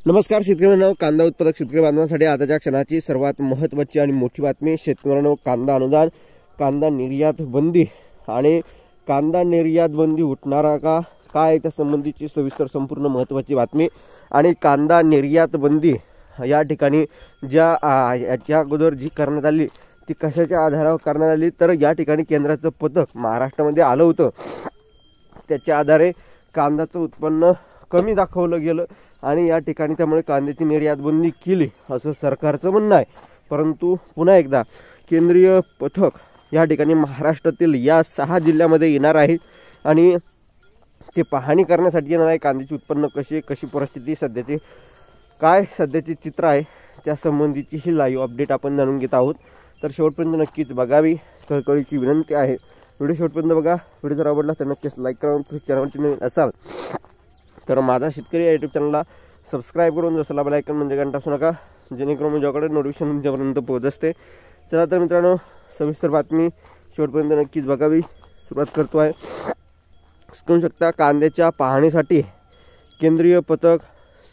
नमस्कार शेतकऱ्यांनो, कांदा उत्पादक शेतकरी बांधवांसाठी आताच्या क्षणाची सर्वात महत्त्वाची आणि मोठी बातमी. शेतकऱ्यांनो, कांदा अनुदान, कांदा निर्यात बंदी आणि कांदा निर्यात बंदी उठणारा का काय त्या संबंधीची सविस्तर संपूर्ण महत्त्वाची बातमी. आणि कांदा निर्यात बंदी या ठिकाणी याच्या अगोदर जी करण्यात आली ती कशाच्या आधारावर करण्यात आली, तर या ठिकाणी केंद्राचं पथक महाराष्ट्रामध्ये आलं होतं. त्याच्या आधारे कांद्याचं उत्पन्न कमी दाखवलं गेलं आणि या ठिकाणी त्यामुळे कांद्याची निर्यात बंदी केली असं सरकारचं म्हणणं आहे. परंतु पुन्हा एकदा केंद्रीय पथक या ठिकाणी महाराष्ट्रातील या 6 जिल्ह्यामध्ये येणार आहे आणि ते पाहणी करण्यासाठी येणार आहे. कांद्याचे उत्पन्न कशी परिस्थिती सध्याची चित्र आहे त्या संबंधीची ही लाईव्ह अपडेट आपण जाणून घेत आहोत. तर शेवटपर्यंत नक्कीच बघावी कळकळीची विनंती आहे. व्हिडिओ शेवटपर्यंत बघा. व्हिडिओ जर आवडला तर नक्कीच लाईक करा. चॅनलवरती नवीन असाल तर माझा शेतकरी या यूट्यूब चॅनलला सबस्क्राईब करून जसं बेल आयकॉन म्हणजे घंटा टाकू नका, जेणेकरून माझ्याकडे नोटिफिकेशन तुमच्यापर्यंत पोहोचत असते. चला तर मित्रांनो, सविस्तर बातमी शेवटपर्यंत नक्कीच बघावी. सुरुवात करतो आहे. समजू शकता, कांद्याच्या पाहणीसाठी केंद्रीय पथक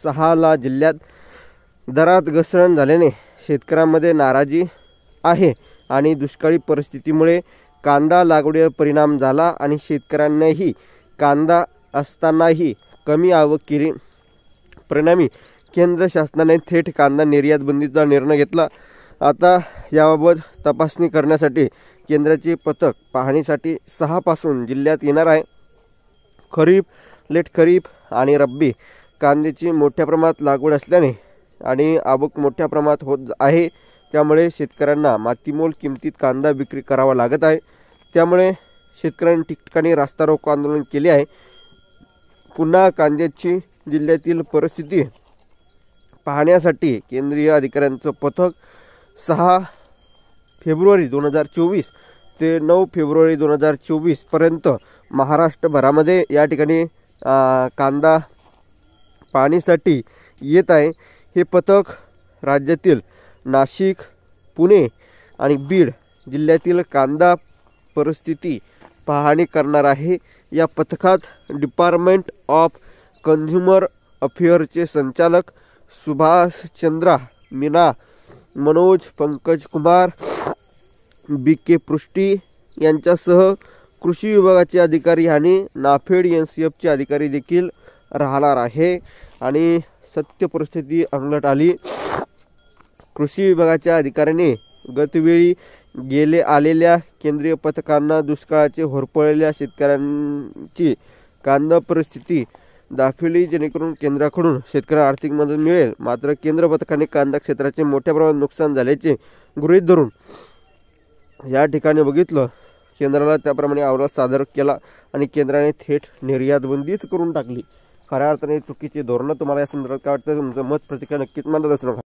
6 जिल्ह्यात. दरात घसरण झाल्याने शेतकऱ्यांमध्ये नाराजी आहे आणि दुष्काळी परिस्थितीमुळे कांदा लागवडीवर परिणाम झाला आणि शेतकऱ्यांनाही कांदा असतानाही कमी आवक केली. परिणामी केंद्र शासनाने थेट कांदा निर्यात बंदीचा निर्णय घेतला. आता याबाबत तपासणी करण्यासाठी केंद्राचे पथक पाहणीसाठी 6 पासून जिल्ह्यात येणार आहे. खरीप, लेट खरीप आणि रब्बी कांद्याची मोठ्या प्रमाणात लागवड असल्याने आणि आवक मोठ्या प्रमाणात होत आहे. त्यामुळे शेतकऱ्यांना मातीमोल किमतीत कांदा विक्री करावा लागत आहे. त्यामुळे शेतकऱ्यांनी ठिकठिकाणी रास्ता रोको आंदोलन केले आहे. पुन्हा कांद्याची जिल्ह्यातील परिस्थिती पाहण्यासाठी केंद्रीय अधिकाऱ्यांचं पथक 6 फेब्रुवारी 2024 ते 9 फेब्रुवारी 2024 पर्यंत महाराष्ट्रभरामध्ये या ठिकाणी कांदा पाहणीसाठी येत आहे. हे पथक राज्यातील नाशिक, पुणे आणि बीड जिल्ह्यातील कांदा परिस्थिती पाहणी करणार आहे. या पथकात डिपार्टमेंट ऑफ कंझ्युमर अफेअरचे संचालक सुभाष चंद्रा मीना, मनोज पंकज कुमार, BK पृष्टी यांच्यासह कृषी विभागाचे अधिकारी आणि नाफेड NCFचे अधिकारी देखील राहणार आहे. आणि सत्य परिस्थिती अंगलट आली. कृषी विभागाच्या अधिकाऱ्यांनी गतवेळी आलेल्या केंद्रीय पथकांना दुष्काळाचे होरपळलेल्या शेतकऱ्यांची कांदा परिस्थिती दाखवली, जेणेकरून केंद्राकडून शेतकऱ्यांना आर्थिक मदत मिळेल. मात्र केंद्र पथकाने कांदा क्षेत्राचे मोठ्या प्रमाणात नुकसान झाल्याचे गृहीत धरून या ठिकाणी बघितलं, केंद्राला त्याप्रमाणे अहवाल सादर केला आणि केंद्राने थेट निर्यात बंदीच करून टाकली. खऱ्या अर्थाने चुकीचे धोरण. तुम्हाला या संदर्भात काय वाटतं? तुमचं मत प्रतिक्रिया नक्कीच मांडत असू नका.